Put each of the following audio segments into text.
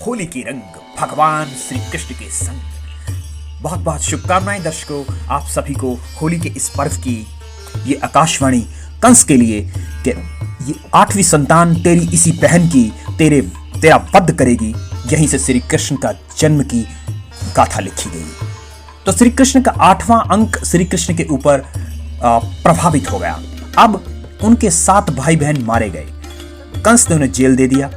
होली के रंग भगवान श्री कृष्ण के संग। बहुत बहुत शुभकामनाएं दर्शकों, आप सभी को होली के इस पर्व की। ये आकाशवाणी कंस के लिए कि ये 8वीं संतान तेरी इसी बहन की तेरा वध करेगी, यहीं से श्री कृष्ण का जन्म की गाथा लिखी गई। तो श्री कृष्ण का 8वां अंक श्री कृष्ण के ऊपर प्रभावित हो गया। अब उनके 7 भाई बहन मारे गए, कंस ने उन्हें जेल दे दिया।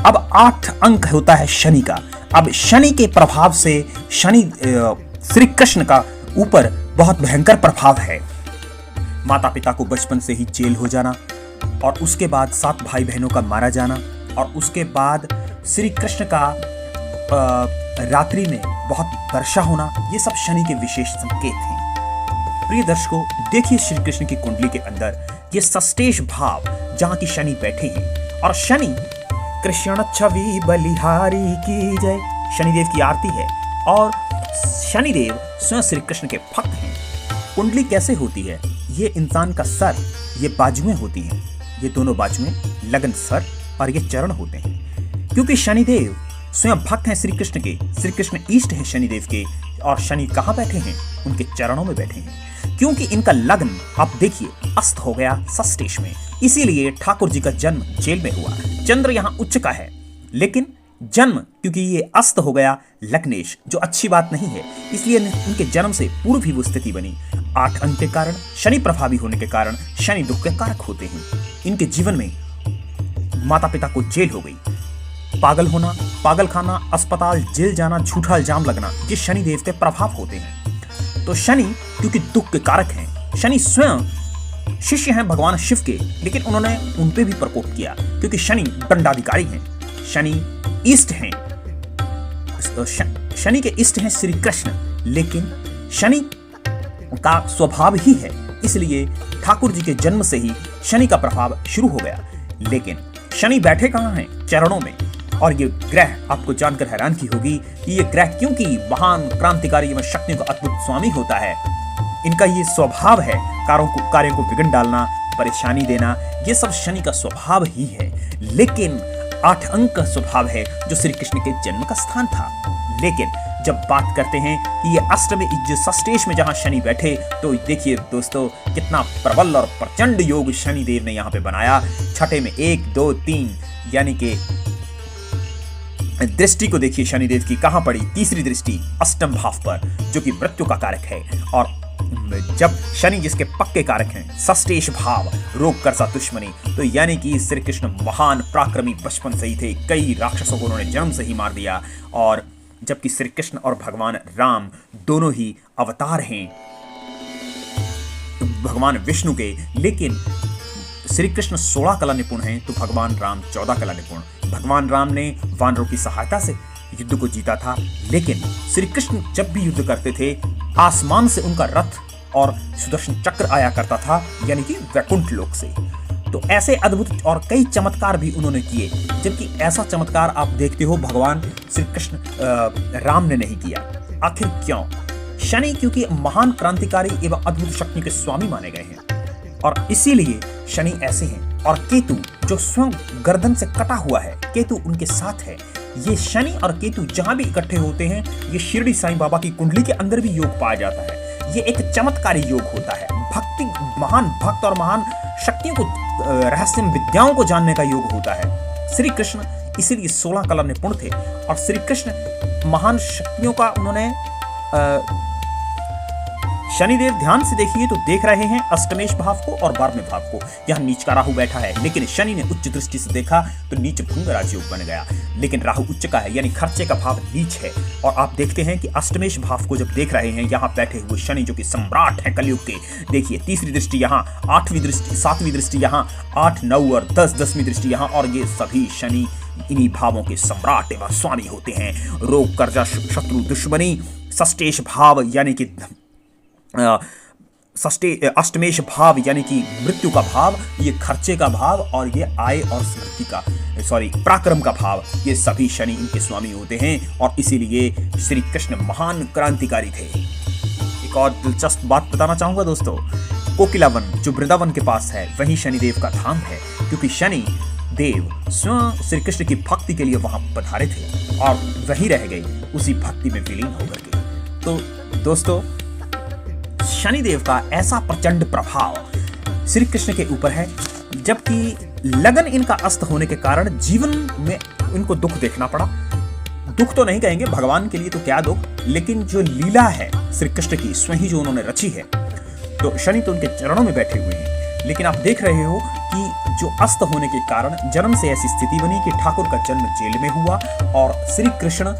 अब 8 अंक होता है शनि का। अब शनि के प्रभाव से श्री कृष्ण का ऊपर बहुत भयंकर प्रभाव है। माता पिता को बचपन से ही जेल हो जाना, और उसके बाद 7 भाई बहनों का मारा जाना, और उसके बाद श्री कृष्ण का रात्रि में बहुत वर्षा होना, ये सब शनि के विशेष संकेत हैं। प्रिय दर्शकों, देखिए श्री कृष्ण की कुंडली के अंदर ये षष्ठेश भाव जहां की शनि बैठे हैं, और शनि कृष्ण छवि बलिहारी की जय, शनिदेव की आरती है, और शनिदेव स्वयं श्री कृष्ण के भक्त हैं। कुंडली कैसे होती है? ये इंसान का सर, ये बाजुएं होती हैं, ये दोनों बाजुएं लगन सर, और ये चरण होते हैं। क्योंकि शनिदेव स्वयं भक्त हैं श्री कृष्ण के, श्री कृष्ण इष्ट हैं शनिदेव के, और शनि कहाँ बैठे हैं? उनके चरणों में बैठे हैं। क्योंकि इनका लग्न आप देखिए अस्त हो गया षष्ठेश में, इसीलिए ठाकुर जी का जन्म जेल में हुआ। चंद्र यहाँ उच्च का है, लेकिन जन्म क्योंकि ये अस्त हो गया लग्नेश, जो अच्छी बात नहीं है, इसलिए उनके जन्म से पूर्व ही वो स्थिति बनी। 8 अंक के कारण, शनि प्रभावी होने के कारण शनि दुख के कारक होते हैं। इनके जीवन में माता पिता को जेल हो गई, पागल होना, पागल खाना, अस्पताल, जेल जाना, झूठा इल्जाम लगना, ये शनिदेव के प्रभाव होते हैं। तो शनि क्योंकि दुख के कारक हैं, शनि स्वयं शिष्य हैं भगवान शिव के, लेकिन उन्होंने उन पे भी प्रकोप किया, क्योंकि शनि दंडाधिकारी हैं, शनि इष्ट हैं, शनि के इष्ट हैं श्री कृष्ण, लेकिन शनि का स्वभाव ही है, इसलिए ठाकुर जी के जन्म से ही शनि का प्रभाव शुरू हो गया। लेकिन शनि बैठे कहाँ हैं? चरणों में। और ये ग्रह आपको जानकर हैरान की होगी कि ये ग्रह क्योंकि महान क्रांतिकारी एवं शक्तियों का अद्भुत स्वामी होता है, इनका ये स्वभाव है कार्यों को बिगड़ डालना, परेशानी देना, ये सब शनि का स्वभाव ही है। लेकिन 8 अंक का स्वभाव है जो श्री कृष्ण के जन्म का स्थान था। लेकिन जब बात करते हैं कि ये अष्टमी षष्ठेश में जहां शनि बैठे, तो देखिए दोस्तों कितना प्रबल और प्रचंड योग शनिदेव ने यहाँ पे बनाया। छठे में 1 2 3 यानी कि दृष्टि को देखिए शनिदेव की कहां पड़ी? तीसरी दृष्टि अष्टम भाव पर, जो कि मृत्यु का कारक है। और जब शनि जिसके पक्के कारक हैं, षष्ठेश भाव, रोग कर्जा दुश्मनी, तो यानी कि श्री कृष्ण महान पराक्रमी बचपन से ही थे, कई राक्षसों को उन्होंने जन्म से ही मार दिया। और जबकि श्री कृष्ण और भगवान राम दोनों ही अवतार हैं भगवान विष्णु के, लेकिन श्री कृष्ण 16 कला निपुण हैं, तो भगवान राम 14 कला निपुण। भगवान राम ने वानरों की सहायता से युद्ध को जीता था, लेकिन श्री कृष्ण जब भी युद्ध करते थे, आसमान से उनका रथ और सुदर्शन चक्र आया करता था, यानी कि वैकुंठ लोक से। तो ऐसे अद्भुत और कई चमत्कार भी उन्होंने किए, जबकि ऐसा चमत्कार आप देखते हो भगवान श्री कृष्ण राम ने नहीं किया। आखिर क्यों? शनि क्योंकि महान क्रांतिकारी एवं अद्भुत शक्ति के स्वामी माने गए हैं, और इसीलिए शनि ऐसे हैं। और केतु जो स्वयं गर्दन से कटा हुआ है, केतु उनके साथ है। ये शनि और केतु जहां भी इकट्ठे होते हैं, ये शिरडी साईं बाबा की कुंडली के अंदर भी योग पाया जाता है। ये एक चमत्कारी योग होता है, भक्ति, महान भक्त और महान शक्तियों को, रहस्य विद्याओं को जानने का योग होता है। श्री कृष्ण इसीलिए 16 कला निपुण थे, और श्री कृष्ण महान शक्तियों का उन्होंने शनिदेव ध्यान से देखिए तो देख रहे हैं अष्टमेश भाव को और 12वें भाव को। यहाँ नीच का राहु बैठा है, लेकिन शनि ने उच्च दृष्टि से देखा तो नीच भंग राजयोग बन गया। लेकिन राहु उच्च का है, यानी खर्चे का भाव नीच है। और आप देखते हैं कि अष्टमेश भाव को जब देख रहे हैं, यहाँ बैठे हुए शनि जो कि सम्राट है कलयुग के, देखिए तीसरी दृष्टि यहाँ, 8वीं दृष्टि, 7वीं दृष्टि यहाँ, 8 9 और 10 10वीं दृष्टि यहाँ, और ये सभी शनि इन्हीं भावों के सम्राट एवं स्वामी होते हैं। रोग कर्जा शत्रु दुश्मनी, षष्ठेश भाव यानी कि अष्टमेश भाव यानी कि मृत्यु का भाव, ये खर्चे का भाव, और ये आय और स्मृति का पराक्रम का भाव, ये सभी शनि इनके स्वामी होते हैं। और इसीलिए श्री कृष्ण महान क्रांतिकारी थे। एक और दिलचस्प बात बताना चाहूंगा दोस्तों, कोकिलावन जो वृंदावन के पास है, वहीं शनिदेव का धाम है, क्योंकि शनि देव स्वयं श्री कृष्ण की भक्ति के लिए वहां पधारे थे और वहीं रह गए, उसी भक्ति में विलीन होकर के। तो दोस्तों, शनिदेव का ऐसा प्रचंड प्रभाव श्री कृष्ण के ऊपर है, जबकि लगन इनका अस्त होने के कारण जीवन में इनको दुख देखना पड़ा। दुख तो नहीं कहेंगे, भगवान के लिए तो क्या दुख, लेकिन जो लीला है श्री कृष्ण की स्वयं जो उन्होंने रची है, तो शनि तो उनके चरणों में बैठे हुए हैं। लेकिन आप देख रहे हो कि जो अस्त होने के कारण जन्म से ऐसी स्थिति बनी कि ठाकुर का जन्म जेल में हुआ और श्री कृष्ण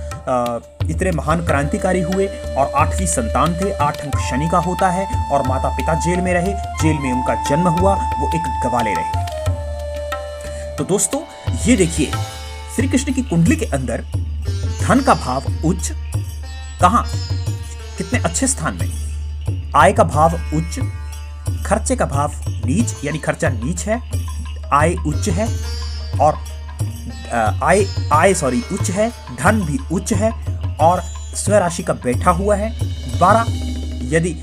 इतने महान क्रांतिकारी हुए और 8वीं संतान थे। 8 अंक शनि का होता है और माता पिता जेल में रहे, जेल में उनका जन्म हुआ, वो एक गवाले रहे। तो दोस्तों, ये देखिए श्री कृष्ण की कुंडली के अंदर धन का भाव उच्च, कहां, कितने अच्छे स्थान में, आय का भाव उच्च, खर्चे का भाव नीच, यानी खर्चा नीच है, आय उच्च है और आय उच्च है, धन भी उच्च है और स्वराशि का बैठा हुआ है 12। यदि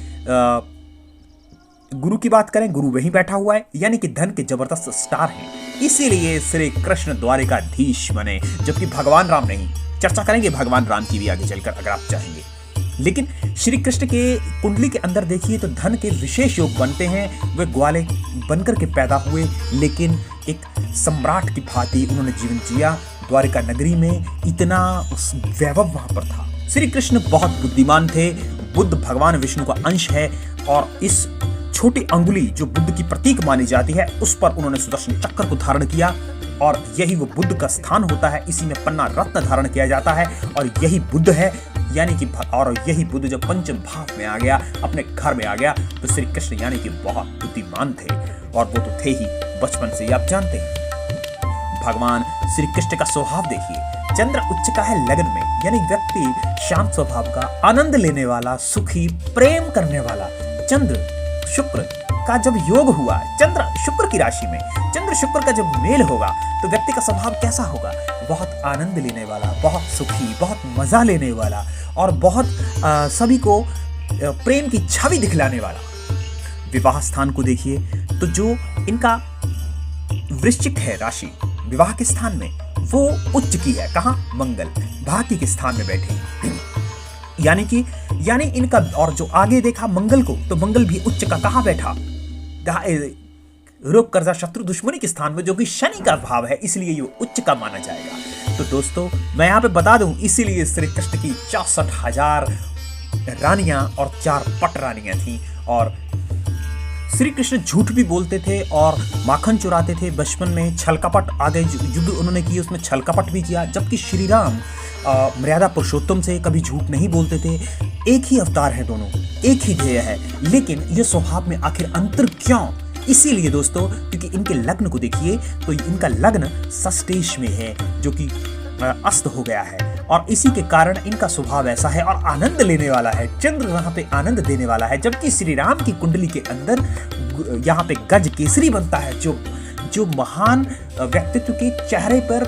गुरु की बात करें, गुरु वहीं बैठा हुआ है, यानी कि धन के जबरदस्त स्टार हैं। इसीलिए श्री कृष्ण द्वारिकाधीश बने, जबकि भगवान राम नहीं। चर्चा करेंगे भगवान राम की भी आगे चलकर, अगर आप चाहेंगे। लेकिन श्री कृष्ण के कुंडली के अंदर देखिए तो धन के विशेष योग बनते हैं। वे ग्वाले बनकर के पैदा हुए, लेकिन एक सम्राट की भांति उन्होंने जीवन जिया। द्वारिका नगरी में इतना वैभव वहां पर था। श्री कृष्ण बहुत बुद्धिमान थे। बुद्ध भगवान विष्णु का अंश है और इस छोटी अंगुली जो बुद्ध की प्रतीक मानी जाती है, उस पर उन्होंने सुदर्शन चक्र को धारण किया और यही वो बुद्ध का स्थान होता है। इसी में पन्ना रत्न धारण किया जाता है और यही बुद्ध है, यानी कि और यही बुद्ध जब पंचम भाव में आ गया, अपने घर में आ गया, तो श्री कृष्ण यानी कि बहुत बुद्धिमान थे और वो तो थे ही बचपन से ही, आप जानते हैं। भगवान श्री कृष्ण का स्वभाव देखिए, चंद्र उच्च का है लगन में, यानी व्यक्ति शांत स्वभाव का, आनंद लेने वाला, सुखी, प्रेम करने वाला। चंद्र शुक्र का जब योग हुआ, चंद्र शुक्र की राशि में, चंद्र शुक्र का जब मेल होगा तो व्यक्ति का स्वभाव कैसा होगा? बहुत आनंद लेने वाला, बहुत सुखी, बहुत मजा लेने वाला और बहुत सभी को प्रेम की छवि दिखलाने वाला। विवाह स्थान को देखिए तो जो इनका वृश्चिक है राशि, विवाह के स्थान में वो उच्च की है। कहां? मंगल भाग्य के स्थान में बैठे, यानी इनका, और जो आगे देखा मंगल को, तो मंगल भी उच्च का कहां बैठा? रोग कर्जा शत्रु दुश्मनी के स्थान में, जो कि शनि का भाव है, इसलिए ये उच्च का माना जाएगा। तो दोस्तों, मैं यहां पे बता दूं, इसीलिए श्री कृष्ण की 64,000 रानियां और 4 पट रानियां थी। और श्री कृष्ण झूठ भी बोलते थे और माखन चुराते थे। बचपन में छल कपट, आगे युद्ध उन्होंने किए उसमें छल कपट भी किया, जबकि श्री राम मर्यादा पुरुषोत्तम से कभी झूठ नहीं बोलते थे। एक ही अवतार है दोनों, एक ही ध्येय है, लेकिन ये स्वभाव में आखिर अंतर क्यों? इसीलिए दोस्तों, क्योंकि इनके लग्न को देखिए तो इनका लग्न षष्ठेश में है, जो कि अस्त हो गया है और इसी के कारण इनका स्वभाव ऐसा है और आनंद लेने वाला है। चंद्र वहां पे आनंद देने वाला है, जबकि श्री राम की कुंडली के अंदर यहाँ पे गज केसरी बनता है, जो महान व्यक्तित्व के चेहरे पर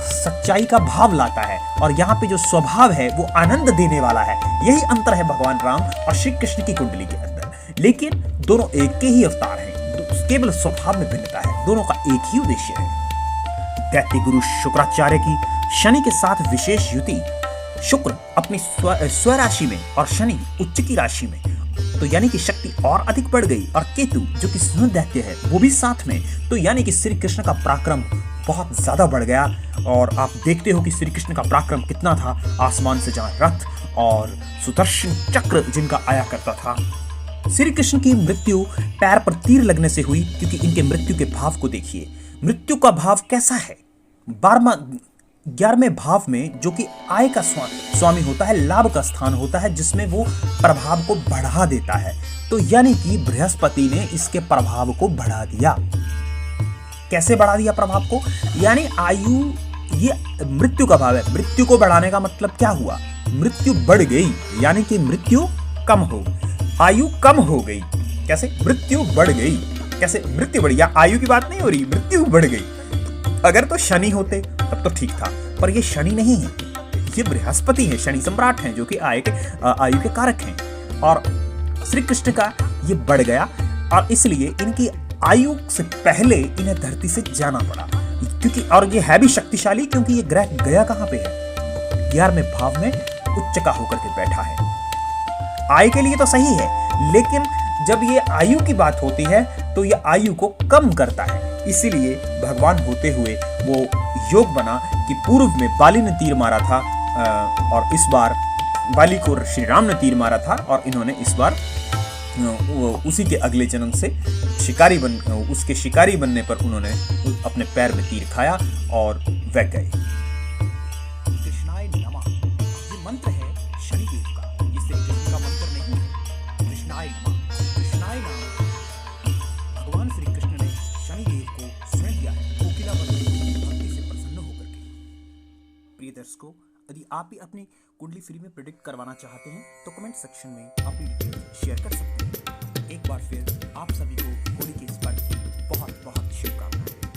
सच्चाई का भाव लाता है, और यहाँ पे जो स्वभाव है वो आनंद देने वाला है। यही अंतर है भगवान राम और श्री कृष्ण की कुंडली के अंदर, लेकिन दोनों एक के ही अवतार हैं, केवल स्वभाव में भिन्नता है, दोनों का एक ही उद्देश्य है। दैत्य गुरु शुक्राचार्य की शनि के साथ विशेष युति, शुक्र अपनी स्वराशि में और शनि उच्च की राशि में, तो यानी कि शक्ति और अधिक बढ़ गई। और केतु जो कि स्वयं दैत्य है वो भी साथ में, तो यानी कि श्री कृष्ण का पराक्रम बहुत ज्यादा बढ़ गया। और आप देखते हो कि श्री कृष्ण का पराक्रम कितना था, आसमान से जहां रथ और सुदर्शन चक्र जिनका आया करता था। श्री कृष्ण की मृत्यु पैर पर तीर लगने से हुई, क्योंकि इनके मृत्यु के भाव को देखिए। मृत्यु का भाव कैसा है? 11वें भाव में, जो कि आय का स्वामी होता है, लाभ का स्थान होता है, जिसमें वो प्रभाव को बढ़ा देता है। तो यानी कि बृहस्पति ने इसके प्रभाव को बढ़ा दिया। कैसे बढ़ा दिया प्रभाव को? यानी आयु, ये मृत्यु का भाव है, मृत्यु को बढ़ाने का मतलब क्या हुआ? मृत्यु बढ़ गई, यानी कि मृत्यु कम हो, आयु कम हो गई। कैसे? मृत्यु बढ़ गई। कैसे मृत्यु बढ़ी? या आयु की बात नहीं हो रही, मृत्यु बढ़ गई। अगर तो शनि होते तब तो ठीक था, पर ये शनि नहीं है, ये बृहस्पति है, शनि सम्राट हैं, जो कि आयु के कारक हैं। और श्री कृष्ण का ये बढ़ गया और इसलिए इनकी आयु से पहले इन्हें धरती से जाना पड़ा। क्योंकि और ये है भी शक्तिशाली क्योंकि ये ग्रह गया कहां पे है, 11वें भाव में उच्च का होकर के बैठा है। आय के लिए तो सही है, लेकिन जब ये आयु की बात होती है तो ये आयु को कम करता है। इसीलिए भगवान होते हुए वो योग बना कि पूर्व में बाली ने तीर मारा था और इस बार बाली को श्री राम ने तीर मारा था और इन्होंने इस बार उसी के अगले जन्म से उसके शिकारी बनने पर उन्होंने अपने पैर में तीर खाया और वह गए। कृष्णाय नमः ये मंत्र है शनिदेव का, ये श्री कृष्ण का मंत्र नहीं है। कृष्णाय नमः, कृष्णाय नाम भगवान श्री कृष्ण ने शनिदेव को स्वयं दिया है, कोकिला बन भक्ति से प्रसन्न होकर के। प्रिय दर्शकों, यदि आप भी अपनी कुंडली फ्री में प्रेडिक्ट करवाना चाहते हैं तो कमेंट सेक्शन में अपनी डिटेल्स शेयर कर सकते हैं। एक बार फिर आप सभी को होली के इस पर्व की बहुत बहुत शुभकामनाएं।